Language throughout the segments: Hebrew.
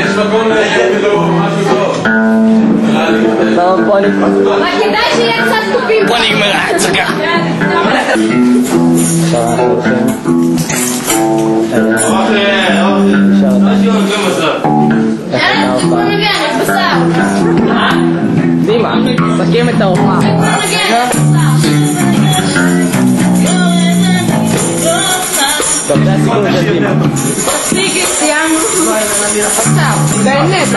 יש מקום כאילו משהו טוב. מה כדאי שיהיה קצת קופים. בוא נגמר ההצגה. דימה, סכם את ההופעה. טוב, זה הסיכום של דימה. סיימנו. באמת.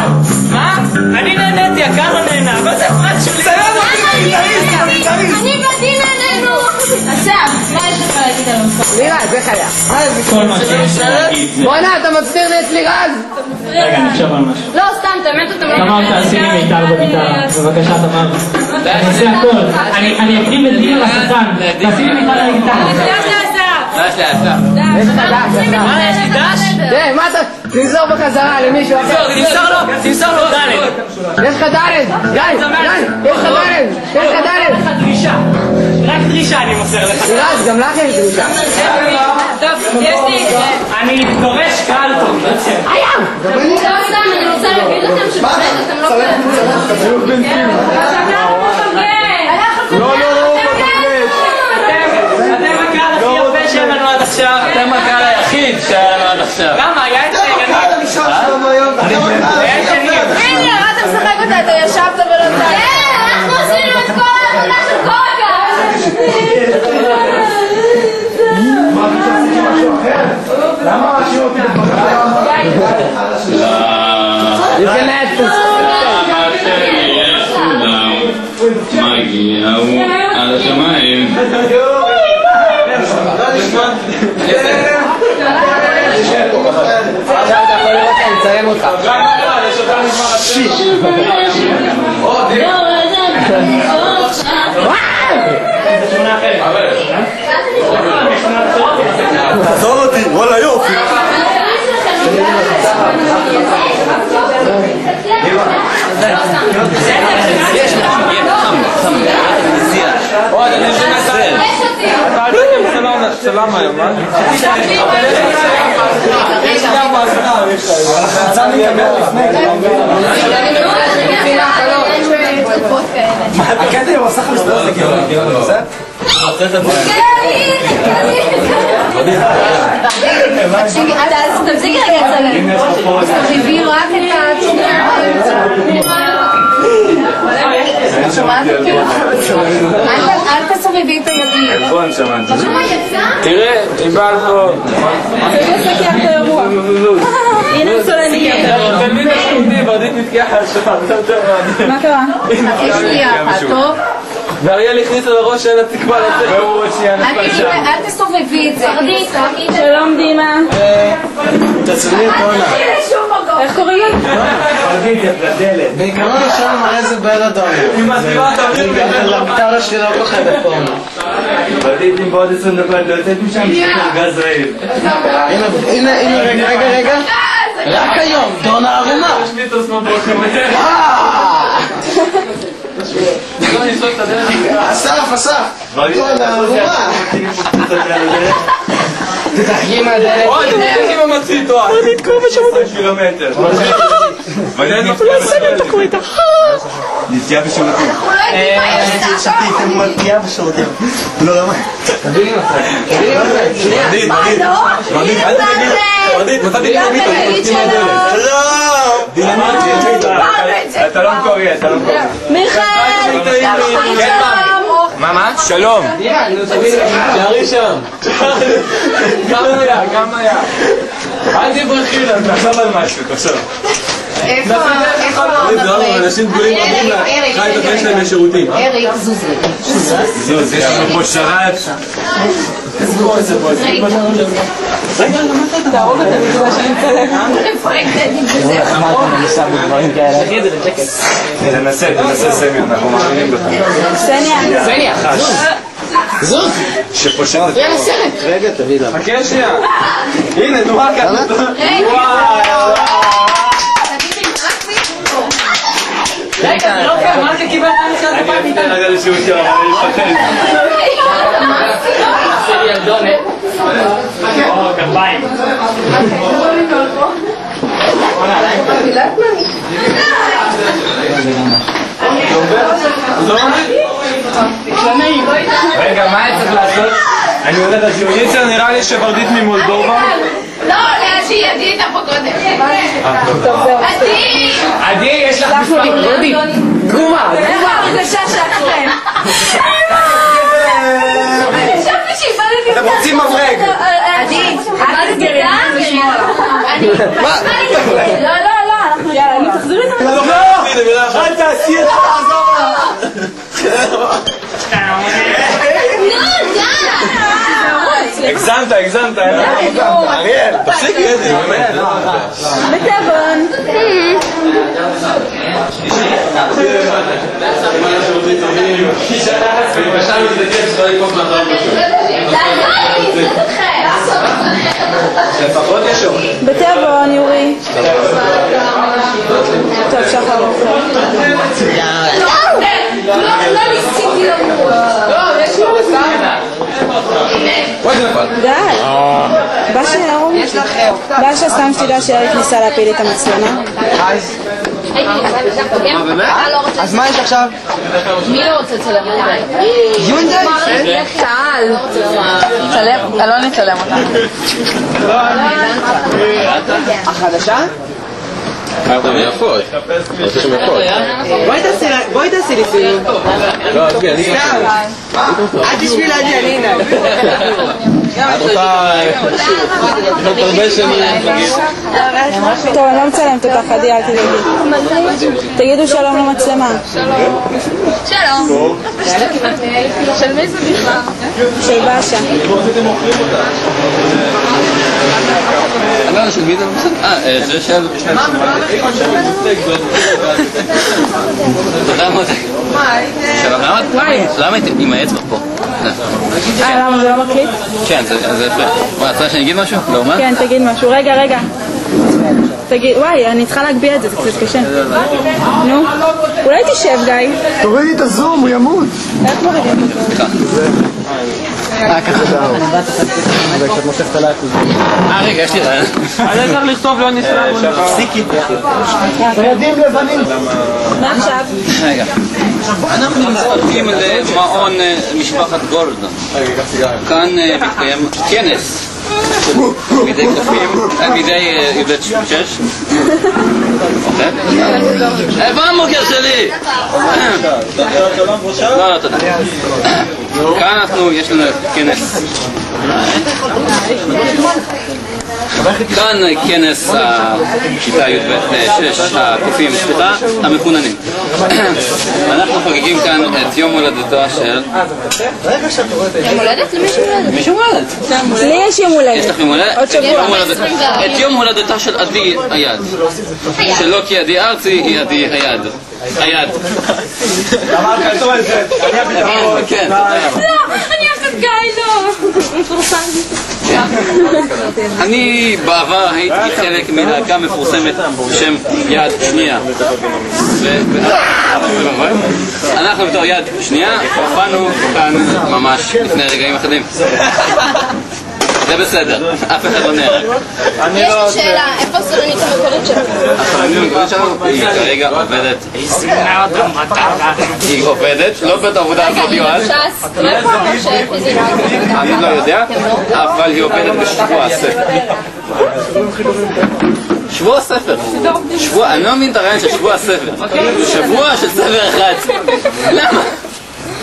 מה? אני נהניתי, הקהל נהנה. מה זה הפרט שלי? אני ואתי נהנינו. אסף, מה יש לך להגיד על המספר? לירז, איך היה? כל מה שיש להגיד. בוא'נה, אתה מצטיר לי את לירז? רגע, נחשב על משהו. לא, סתם, באמת אתה לא... תמר, תעשי לי מיתר בגיטרה. בבקשה, תמר. אני אעשה הכל. אני אקדים את דימה לשחקן. תעשי לי מיתר על הגיטרה. יש לי דש? מה אתה... תמסור בחזרה למישהו אחר. תמסור לו דלת. יש לך דלת. גיא, יש לך דלת. יש לך דלת. דרישה. רק דרישה אני מוסר לך. לירז, גם לך יש דרישה. טוב, יש לי... אני דורש קהל טוב. היום! לא סתם, אני רוצה להגיד לכם שבאמת אתם לא קוראים. אתם הקהל הכי יפה שהיה לנו עד עכשיו. אתם הקהל היחיד שהיה לנו עד עכשיו. למה? היה את זה הנה, מה אתה משחק אותה? אתה ישבת ולא יודע. כן, אנחנו עשינו את כל העבודה של כל הקהל. למה משהו אותי מגיע הוא על השמיים. עכשיו אתה יכול לראות שאני מצלם אותך. תעזור אותי, וואלה יופי. עוד אני שמסיים. סלם היום, מה? יש גם מאזנה, רצה להתאגר לפני. הקטע הוא עושה לך מסתובב לגרון, בסדר? תמזיק רגע צלם. תביאי רק את שומעת אותי? אל תסובבי את הימים. נכון, שמעתי. לא שמעת יצא? תראה, איבל פה. זה יסקח את האירוע. הנה סולני. תלמיד משמעותי, ועדיף מתקיח על שמה. מה קרה? יש לי יחד, טוב? ואריאל הכניס לראש שאין התקווה לצאת. והוא שנייה נפל שם. אל תסובבי את זה. שלום דימה. תצלמי פונה. איך קוראים לי? בעיקרון השם מראה זה בלדון. היא מסבירה את המיר. לגיטרה שלי לא כוכבת פורנו. ועדיף אם בעוד 20 דקות לא יוצאת משם שתקר גז רעיל. הנה, רגע. רק היום, דונה ערומה. יש מיתוס מבוקר. אסף. דונה ערומה. תתחגי מהדלת. עוד תתחגי במציא איתו. עוד נתקור בשירותים. קילומטר. נתקיעה בשירותים. נתקיעה בשירותים. לא, למה? תביאי מצא. מרדית, אל תגיד. מרדית, מצאתי לי מיתוס. אתה לא מקורי. מיכאל! מה? שלום. שערי שם. גם היה. אל תברכי לה, תחשוב על משהו, תחשוב. איפה אנשים גדולים רבים לה, חי את הפני שלהם לשירותים. אריק, זוז רגע. זוז, יש לנו פה שרת. רגע, למה אתה תהרוג אותה בגלל שאני מצלם? לפרק את הדיב בזה. תנסה סמי, אנחנו מאמינים בך. סניה, זוז! שפושרת את יאללה סרט! רגע, תביא לה. חכה שנייה. הנה, נורא כאן. רגע, זה לא כאן, מה זה קיבלת משחק הפעם איתנו? אני רגע לשירותי, אבל אני מפחד. עשיתי ילדונת. כפיים. רגע, מה היה צריך לעשות? אני יודע את השיעור. יצר, נראה לי שברדית ממולדובה. לא, עדי הייתה פה קודם. עדי, יש לך מספר ברדית. תגומה. הרגשה שלכם. חשבתי שאיבדתי אותה. אתם רוצים מברג. עדי, איבדתי אותה? לא, אנחנו יאללה, תחזרו את זה. לא, אל תעשי את זה, תעזור לה. הגזמת. אריאל, תפסיקי את זה, באמת. בתיאבון. בתיאבון, יורי. טוב, שחר אוכל. לא ניסיתי למות. לא, יש לו בסדר. די. באשה סתם שתדע שאריק ניסה להפיל את המצלמה. אז מה יש עכשיו? מי לא רוצה לצלם אותה? יונדל? קהל. לא נצלם אותה. החדשה? אתם יפות. בואי תעשי לי סיום. לא, עזבי, אני סתם. את בשביל עדי, אני הנה. את רוצה עוד הרבה שנים. טוב, אני לא מצלמת אותך, עדי, אל תדאגי. תגידו שלום למצלמה. שלום. של מי זה בכלל? של באשה. של מי זה? זה של... למה עם האצבע פה? למה זה לא מקליט? כן, זה יפה. מה, אתה רוצה שאני אגיד משהו? לא, מה? כן, תגיד משהו. רגע. תגיד, וואי, אני צריכה להגביה את זה, זה קצת קשה. נו, אולי תשב, גיא. תורידי את הזום, הוא ימות. איך מורידים אותו? ככה. כשאת מושכת עליי את הזום. רגע, יש לי רעיון. אני צריך לכתוב לא נסלח. תפסיקי. ילדים לבנים. מה עכשיו? רגע. אנחנו מצטרפים למעון משפחת גולדן. כאן מתקיים כנס. מדי קופים, מדי י"ב 6. אוקיי? במוקר שלי! לא, תודה. כאן יש לנו כנס. כאן כנס כיתה י"ב 6, הקופים, סליחה, המחוננים. אנחנו חוגגים כאן את יום הולדתו של... יום הולדת? למי הולדת? לי יש יום הולדת. יש לך יום הולדת? עוד שבוע. את יום הולדתה של עדי היד. שלא כי עדי ארצי, היא עדי היד. היד. אמרת טוב על זה. כן. לא, אני אוהבת את גיא, לא. אני בעבר הייתי חלק מלהקה מפורסמת בשם יד שנייה. אנחנו בתור יד שנייה הופענו כאן ממש לפני רגעים אחדים. זה בסדר, אף אחד לא נהרג. יש לי שאלה, איפה הסולנית המקורית שלך? הסולנית המקורית שלנו היא כרגע עובדת. היא עובדת, לא בית העבודה הזאת יועד. איפה אמר שפיזית? אני לא יודע, אבל היא עובדת בשבוע הספר. שבוע הספר. אני לא מבין את הרעיון של שבוע הספר. שבוע של ספר אחד. למה?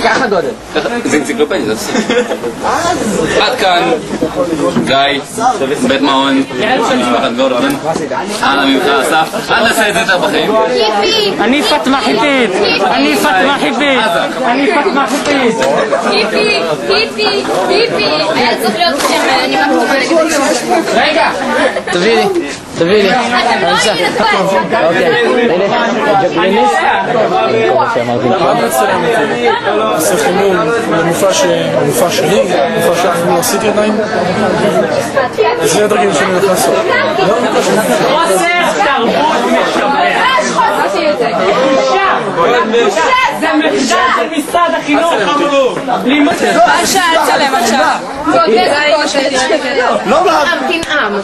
ככה גודל. זה אנציקלופדיה, זה בסדר. עד כאן, גיא, בית מעון, משפחת גולדן. אנא ממך, אסף, אל תעשה את זה יותר בחיים. אני פטמה חיפית! אני פטמה חיפית! אני פטמה חיפית! היפי! היה צריך להיות שם, אני מקומה נגד זה. רגע! תביא לי. אתם לא הייתי נתפס. אוקיי. עושה חימום למופע שלי, מופע שאנחנו לא עשיתי עדיין. אז זה הדרגים שאני הולך לעשות. חוסר תרבות משמח! חוסרתי את זה. בושה! זה מחדל! משרד החינוך. מה שאלת שלם עכשיו? לא מה? תנעם.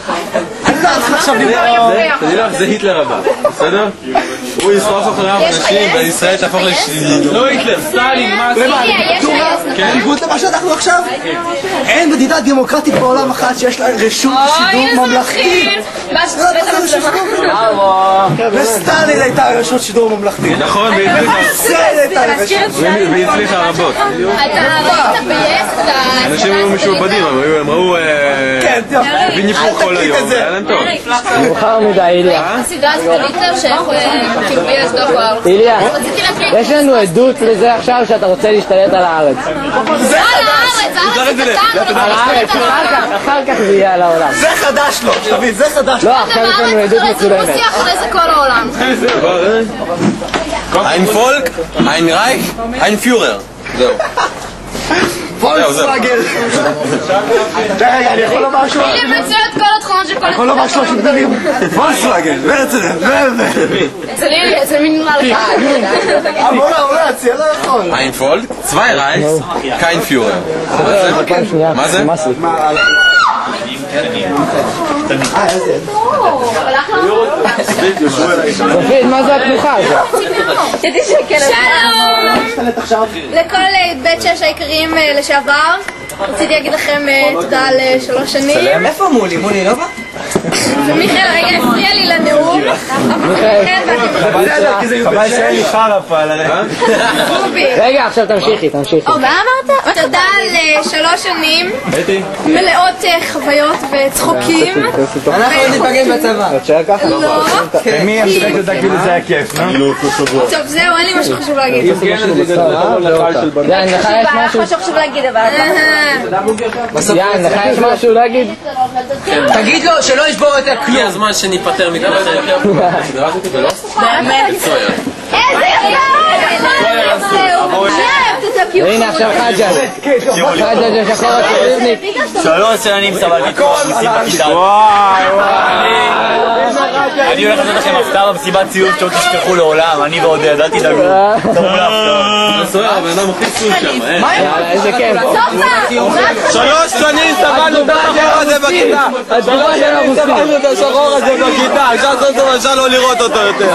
זה היטלר הבא, בסדר? הוא יסחוף אחריו אנשים וישראל תהפוך לשלילית. לא היטלר, סטלין, מה זה? בניגוד למה שאנחנו עכשיו, אין מדינה דמוקרטית בעולם אחת שיש לה רשות שידור ממלכתי. וסטלין הייתה רשות שידור ממלכתי. נכון, והצליחה רבות. אנשים היו משועבדים, הם ראו וניפוך כל היום, היה להם טוב. מאוחר מדי, איליה. הסדרה הזאת על היטלר שכאילו יש דוקו. איליה, יש לנו עדות לזה עכשיו שאתה רוצה להשתלט על הארץ. זה על הארץ, הארץ קטן. אחר כך זה יהיה על העולם. זה חדש לו, תבין, זה חדש לו. לא, עכשיו יש לנו עדות מצולמת. אחרי זה כל העולם. ein Volk, ein Reich, ein Führer. זהו. פולקסווגן. רגע, אני יכול לומר משהו? היא מצויה את כל התכונות של כל אני יכול לומר משהו שגדלים. פולקסווגן, אצל מי נראה לך? עולה, הציע לא יכול. ein Volk, zwei Reichs, kein Führer. מה זה? סופית, מה זה התנוחה הזאת? שלום לכל בית שש היקרים לשעבר. רציתי להגיד לכם תודה על 3 שנים. איפה מולי? מולי לא בא? ומיכאל רגע הפריע לי לנאום. חבל שאין לי חרפה על הלב. רגע, עכשיו תמשיכי. מה אמרת? תודה על 3 שנים מלאות חוויות וצחוקים. אנחנו עוד נפגש בצבא. לא. מי ימשחק אותה כאילו זה היה כיף, טוב זהו, אין לי משהו חשוב להגיד. יאן, לך יש משהו? משהו חשוב להגיד אבל. יאן, לך יש משהו להגיד? תגיד לו שלא ישבור את הכלום. הגיע הזמן שניפטר מכמה באמת. איזה יפה! הנה עכשיו חג'ה שחור הצליבניק. 3 שנים סבלתי במסיבת בכיתה. אני הולך לתת לכם הפתעה במסיבת סיום שלא תשכחו לעולם. אני ועוד ידעתי דגו. תראו להפתעה. זה סוער, הבן אדם הכי סוג שם. יאללה, איזה כיף. 3 שנים סבלנו את השחור הזה בכיתה. סבלנו את השחור הזה בכיתה. אפשר לא לראות אותו יותר.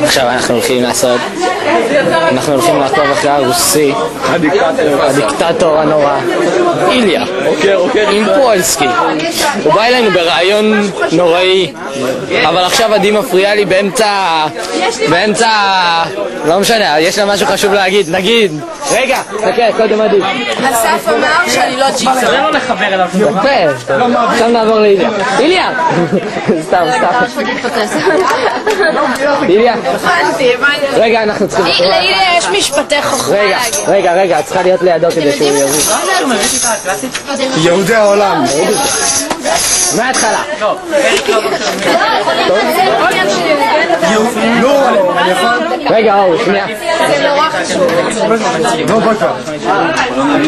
עכשיו אנחנו הולכים לעקוב אחרי הרוסי, הדיקטטור הנורא, איליה אינפולסקי. הוא בא אלינו ברעיון נוראי, אבל עכשיו עדי מפריע לי באמצע, לא משנה, יש לה משהו חשוב להגיד, נגיד, רגע, חכה, קודם עדי. אסף אמר שאני לא ג'יפר. זה לא לחבר אליו. יפה, עכשיו נעבור לאיליה. איליה! סתם. איליה. רגע, אנחנו צריכים... לאיליה יש משפטי חוכמה. רגע, צריכה להיות לידו כדי שהוא ירוץ. יהודי העולם. מההתחלה. רגע, אור, שנייה. זה נורא חשוב. לא בקר.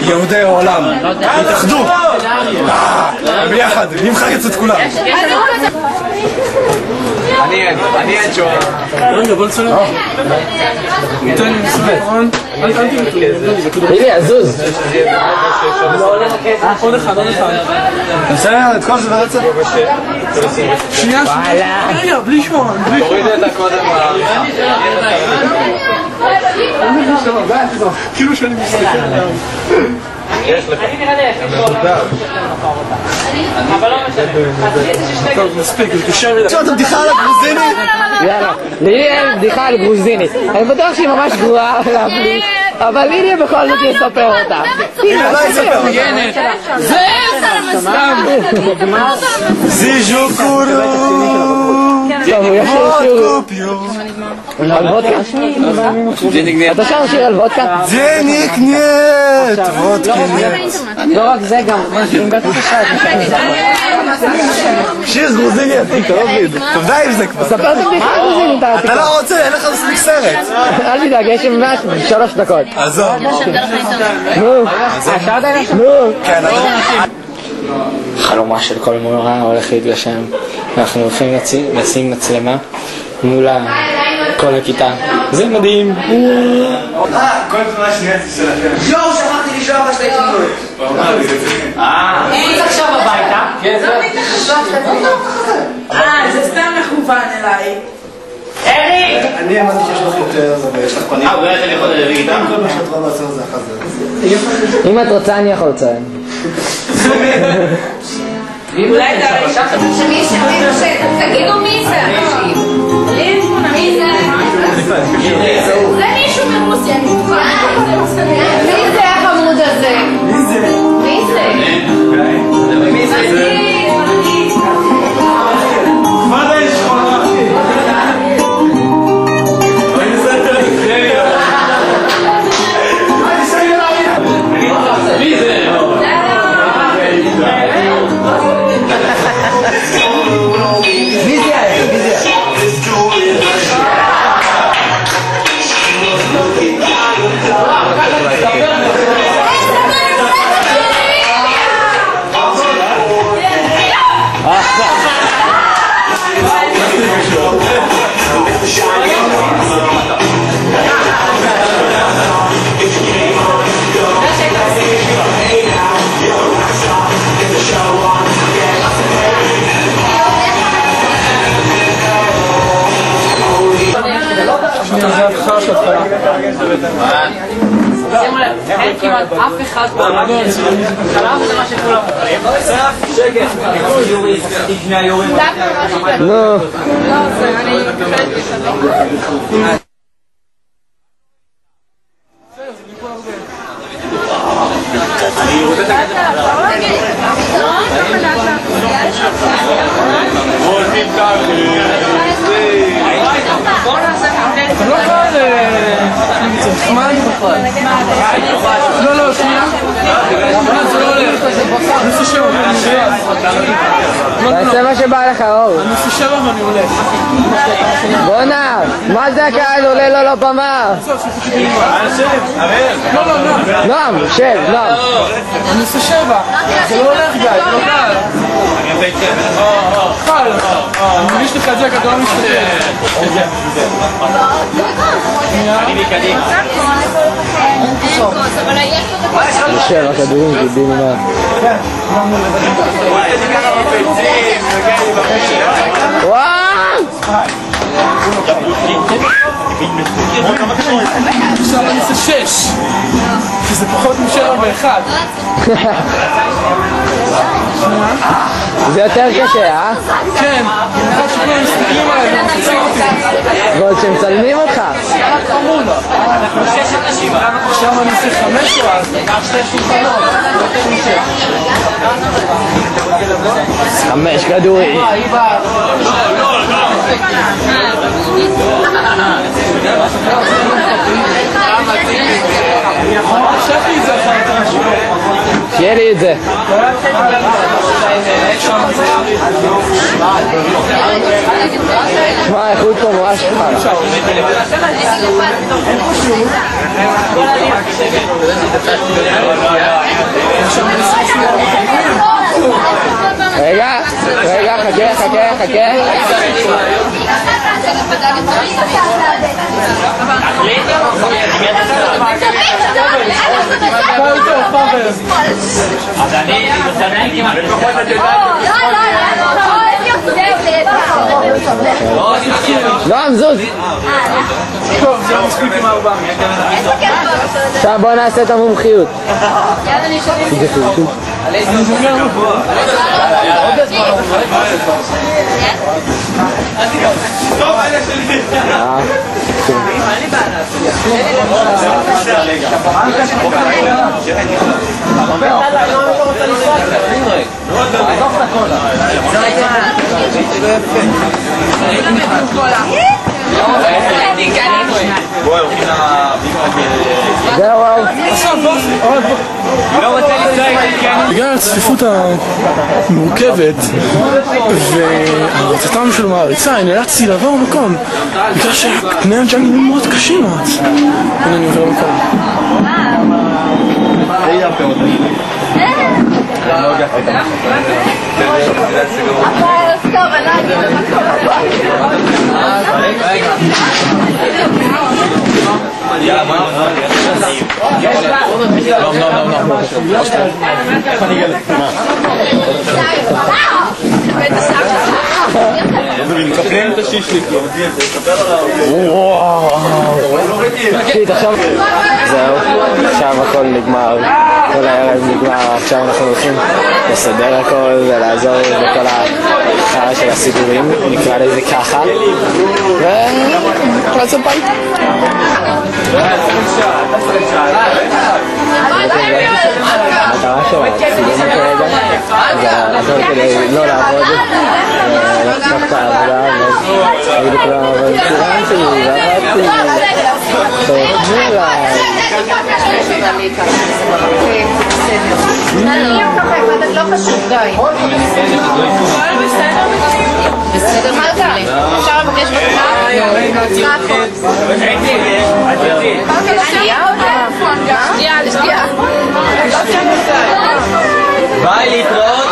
יהודי העולם. התאחדו. ביחד, נמחק את כולם. אני אין שואר. רגע, בוא נצלם. תן לי מספר. איליה, זוז. עוד אחד. נסיים את כל זה ברצף? שנייה. רגע, בלי שמוע. תוריד את הקודם. כאילו שאני מסתכל עליו. יש לך. טוב, מספיק, תשאר לי. תשמע, אתה בדיחה על הגרוזיני? יאללה, ליליה בדיחה על גרוזינית. אני בטוח שהיא ממש גרועה להבליט, אבל ליליה בכל זאת יספר אותה. הנה, לא יספר אותה. זיז'ו קורו. טוב, הוא ישיר שיר על וודקה. אתה שר שיר על וודקה? דניק ניית, וודקה לא רק זה גם, אם בטח אחד. שיר גרוזיני עתיק, טוב די עם זה כבר. ספר את הבדיחה גרוזינית. אתה לא רוצה, אין לך מספיק סרט. אל תדאג, יש עם 3 דקות. עזוב. נו. כן, חלומה של כל מורה הולך להתגשם. אנחנו הולכים לשים מצלמה מול כל הכיתה. זה מדהים. כל תמונה שנייה שלכם. יואו, שכחתי לשלוח לך שתי תמונות. אין עכשיו הביתה. זה סתם מכוון אליי. אריק! אני אמרתי שיש לך יותר, ויש לך פנים. אולי אתה יכול להביא איתם? כל מה שאת רואה לעשות זה אחת זה. אם את רוצה אני יכול לציין. אולי תגידו מי זה? מי זה? זה מישהו מרוסיה, אני בטוחה. מי זה החמוד הזה? מי זה? מי זה? מי זה? מה זה יש חולה? מי זה? מי זה היה? מי זה היה? זה התחלה של התחלה. שימו לב, אין כמעט אף אחד פה. חלב זה מה שכולם אומרים. שקט. לא. אתם לא כאלה... מה אני בכלל? לא, שנייה. זה לא הולך. אני עושה 7 ואני תעשה מה שבא לך, אור. אני עושה 7 ואני הולך. בונה, מה זה הקהל עולה לו לבמה? נועם, שב, נועם. אני עושה 7. זה לא הולך גיא, זה לא קל. קל. אני מרגיש לך את זה, הכדור לא משתתף. יושב, הכדורים גיבים מה. וואו! עכשיו אני עושה 6. כי זה פחות מ7 ו1. זה יותר קשה, אה? כן. אחד שכולם מסתכלים עליי ומחצים אותי. ועוד שמצלמים אותך. עכשיו אני עושה 5 או אז? 5 כדורים. שיהיה לי את זה. שמע, האיכות פה ממש חלה. רגע, חכה. אז אני כמעט נועם, זוז. טוב, זה מספיק עם 4. עכשיו בוא נעשה את המומחיות. אני זוגר מפה. טוב, אלה שלי. זהו, בגלל הצפיפות המורכבת והרצתם של מעריצה, אני נאלצתי לעבור מקום בגלל שפני הג'אנגלים מאוד קשים מאוד. הנה אני עובר מקום. זה יהיה הרבה מאוד. טוב, אני לא אגיד מקפלים את השישליק. זהו, עכשיו הכל נגמר, כל הערב נגמר, עכשיו אנחנו הולכים לסדר הכל ולעזור בכל החרא של הסידורים, נקרא לזה ככה, ולעשות בית. המטרה של הסידורים כרגע זה לעזור כדי לא לעבוד, לחסוך את העבודה, להגיד לכולם אבל כולם שלי, לא חשוב, די. בסדר, מלכה, אפשר לבקש בקרה? לשתייה. ביי, להתראות.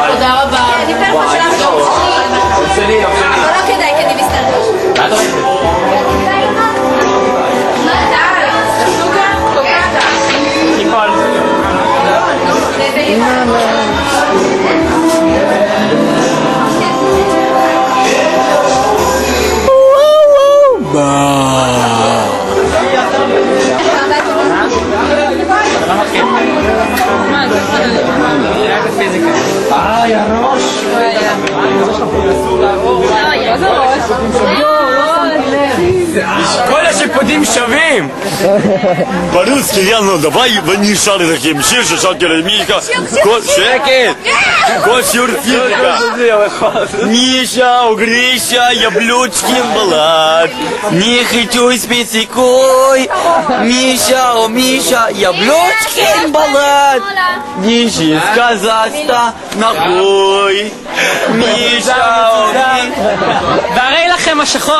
תודה רבה. לא כדאי, כי אני מסתדר. כל השיפודים שווים! По-русски реально давай не шары таким. Ширше шалкера Мишка. Шекет! Косюр физика. Миша, угрища, яблочкин балат. Не хочу специкой. Миша, о Миша, яблочкин балат. Нищий из Казахстана нахуй. Миша, о Миша. והרי לכם השחור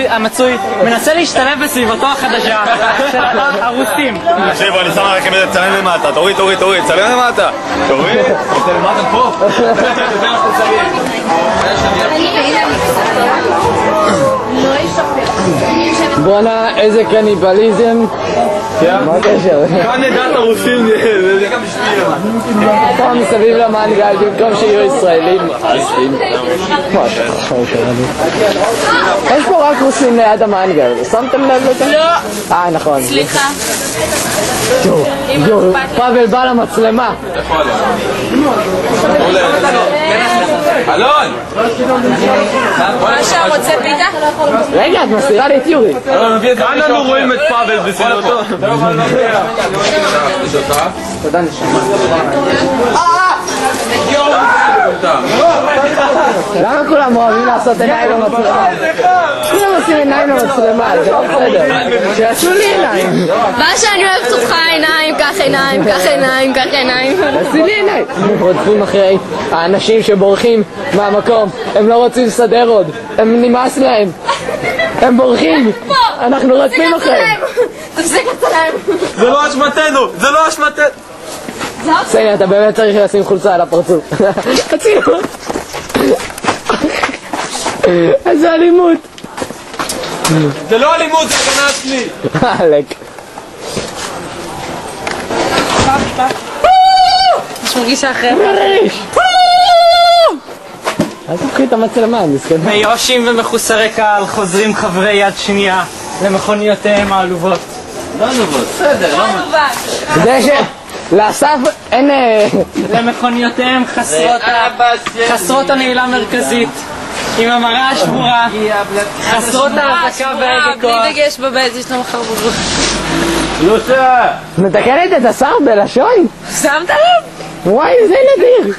המצוי מנסה להשתלב בסביבתו החדשה של הרוסים. תקשיבו, אני שם לכם את זה, צלם למטה, תוריד, צלם למטה. תוריד, צלם למטה פה. זה מה שצריך. בואנה, איזה קניבליזם. מה הקשר? כאן נדעת הרוסים, זה גם בשביל. פה מסביב למנגל, במקום שיהיו ישראלים. יש פה רק רוסים ליד המנגל, שמתם לב לזה? לא. נכון. סליחה. פאבל בא למצלמה. אלון! מה שם, רוצה פיתה? רגע, את מסירה לי את יורי. כאן אנו רואים את פאבל בסביבתו. תודה נשמע. למה כולם אוהבים לעשות עיניים למצלמה? כולם עושים עיניים למצלמה, זה לא בסדר. שיעשו לי עיניים. מה שאני אוהבת אותך, עיניים, קח עיניים, קח עיניים, קח עיניים. תעשי לי עיניים. רודפים אחרי האנשים שבורחים מהמקום. הם לא רוצים לסדר עוד. הם נמאס להם. הם בורחים. אנחנו רודפים אחריהם. תפסיק לצלם. זה לא אשמתנו! זה לא אשמתנו! סייני, אתה באמת צריך לשים חולצה על הפרצוף. תציעו. איזה אלימות. זה לא אלימות, זה הגנה עצמית! אלק. יש מרגישה אחרת. מריש. אל תקחי את המצלמה, מסכן. מיואשים ומחוסרי קהל חוזרים חברי יד שנייה למכוניותיהם העלובות. לא עלובות, בסדר, לא מה. זה ש... לאסף אין... למכוניותיהם חסרות הנעילה המרכזית עם המראה השבורה, חסרות ההחזקה וההגה כוח. בלי דגש בבית, יש לו מחר בגרות. לושה! מתקנת את השר בלשון? שמת לב? וואי, זה נדיר.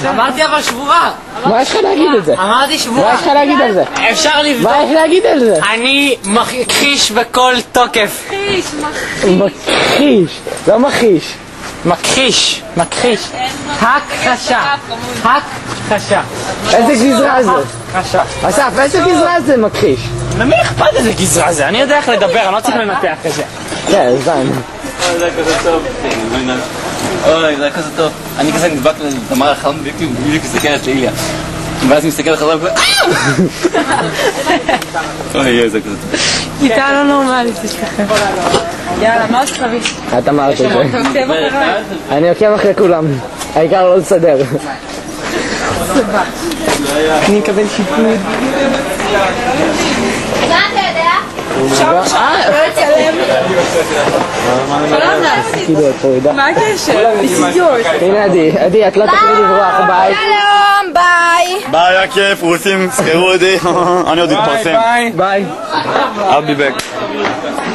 אמרתי אבל שבורה. מה יש לך להגיד את זה? אמרתי מה שבורה. יש לך להגיד על זה? אפשר לבדוק. מה יש להגיד על זה? אני מכחיש בכל תוקף. מכחיש, לא מכחיש. מכחיש. הכחשה. הכחשה. איזה גזרה זה? הכחשה. אסף, איזה גזרה זה מכחיש? למי אכפת איזה גזרה זה? אני יודע איך לדבר, אני לא צריך לנתח את זה. כן, הבנתי. זה היה כזה טוב. אוי, זה היה כזה טוב. אני כזה נדבק לדמר החלום בדיוק מסתכלת לאיליה. ואז היא מסתכלת חזרה וכזה אוי, זה כזה טוב. איתה לא נורמלית, תשכחם. יאללה, מה עוד חבי? את אמרת את זה. אתה עוקב אחריי? אני עוקב אחרי כולם. העיקר לא לסדר. אני אקבל שיפוד. מה אתה יודע? אפשר עכשיו לא לצלם? שלום לך. מה הקשר? בסיסיות. הנה עדי, את לא תקראי לברוח, ביי. שלום, ביי. ביי, היה כיף, רוסים, זכרו אותי. אני עוד מתפרסם. ביי. I'll be back.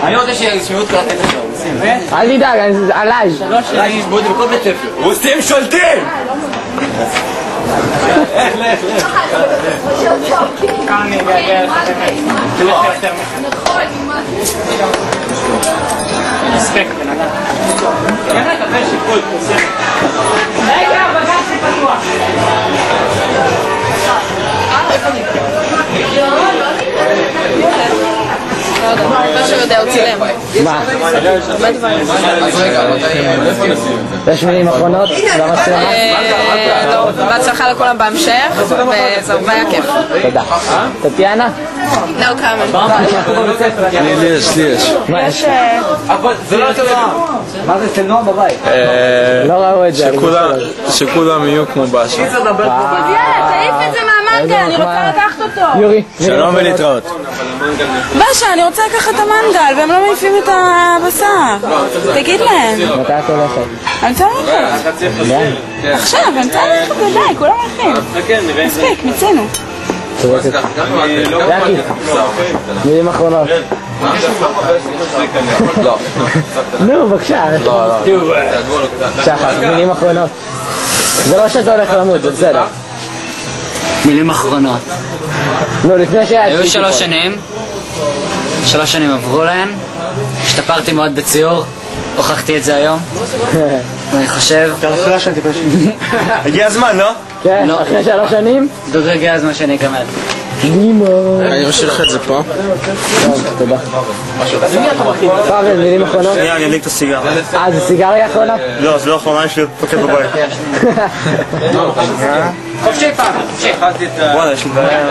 אני רוצה שישמעו את כל הקטע של הרוסים. אל תדאג, עליי. עליי ישמעו את זה בכל בית ספר. רוסים שולטים! כאן אני אגעגע לך יותר מספק בן אדם. יאללה, קבל שיפוד, תעשה. רגע, בגשתי פתוח. משהו יודע, הוא צילם. מה? יש מילים אחרונות? במצלמה? לא, בהצלחה לכולם בהמשך, וזהו, והיה כיף. תודה. טטיאנה? לא, כמה. לי יש. מה יש? זה לא כזה מה זה אצל נועם בבית? לא ראו את זה. שכולם יהיו כמו באשה. יאללה, תעיף את זה מהמנגל, אני רוצה לקחת אותו. יורי. שלום ולהתראות. באשה, אני רוצה לקחת את המנגל, והם לא מעיפים את הבשר. תגיד להם. מתי את הולכת? אני רוצה ללכת. עכשיו, אני רוצה ללכת, די, כולם הולכים. מספיק, מיצינו. יאקי, מילים אחרונות. נו, בבקשה. שחר, מילים אחרונות. זה לא שאתה הולך למות, זה בסדר. מילים אחרונות. נו, לפני שהיה... היו 3 שנים. 3 שנים עברו להן. השתפרתי מאוד בציור. הוכחתי את זה היום. ואני חושב... הגיע הזמן, לא? כן, אחרי 3 שנים? בדיוק הגיע הזמן שאני אגמר. לימון. אני משאיר לך את זה פה. תודה. פאבל, מילים אחרונות? שנייה, אני אדליק את הסיגר. זה סיגריה אחרונה? לא, זה לא אחרונה, יש לי פקד בבית. חופשי פעם, חופשי. וואלה, יש לי בעיה.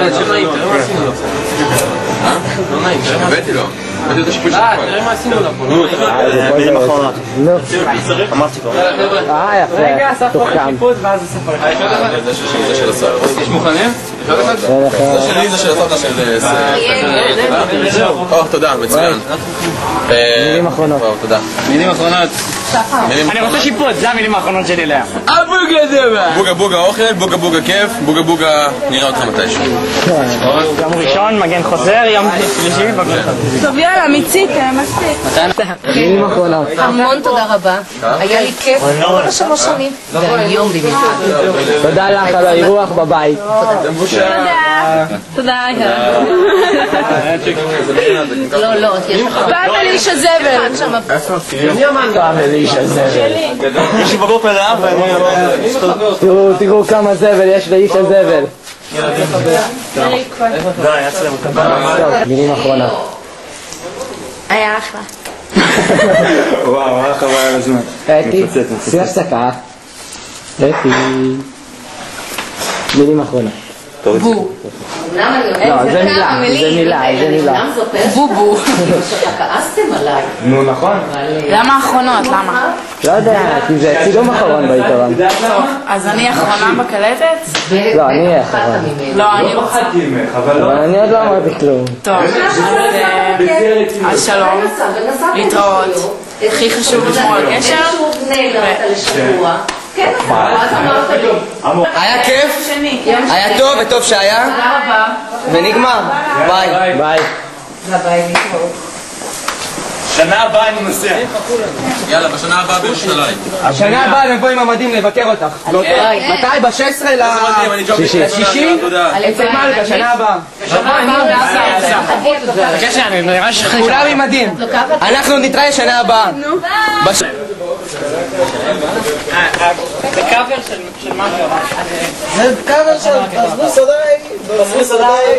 לא נעים, הבאתי לו. הבאתי את השיפוט שלך. תראה מה עשינו לה פה. מילים אחרונות. נו. אמרתי כבר. יפה, תוחכם. ואז אספר לך. זה של הסבתא. יש מוכנים? זה שלי, זה של הסבתא של... תודה, מצוין. מילים אחרונות. תודה. מילים אחרונות. אני רוצה שיפוט, זה המילים האחרונות שלי להם. בוגה בוגה אוכל, בוגה בוגה כיף, בוגה בוגה נראה אותך מתישהו. יום ראשון, מגן חוזר, יום שלישי, בגלל טוב, יאללה, מיציתם, מספיק. מילים אחרונות. המון תודה רבה. היה לי כיף כל 3 שנים. והיום במיוחד. תודה לך על האירוח בבית. תודה. לא, יש לך... פעם אליש הזבל. פעם אליש הזבל. יש לי בגוף מלאה תראו כמה זבל יש לאיש הזבל. די, יצא להם. טוב, מילים אחרונות. היה אחלה. וואו, היה חבל על הזמן. אתי, שים הפסקה. אתי. מילים אחרונות. בו. לא, זה מילה. בובו. כעסתם עליי. נו, נכון. למה האחרונות? למה? לא יודע, כי זה צילום אחרון בעיקרון. טוב, אז אני אחרונה בקלטת? לא, אני אהיה אחרון. לא, אני רוצה. אבל אני עוד לא אמרתי כלום. טוב, אז שלום, להתראות. הכי חשוב לשמור על קשר. היה כיף? היה טוב וטוב שהיה? תודה רבה. ונגמר. ביי. ביי. שנה הבאה אני נוסע. יאללה, בשנה הבאה בירושלים. השנה הבאה נבוא עם המדים לבקר אותך. מתי? ב-16 לשישי? אצל מלכה, שנה הבאה. כולם עם מדים. אנחנו נתראה שנה הבאה. זה קאבר של משהו. זה קאבר של... עזבו סודאי.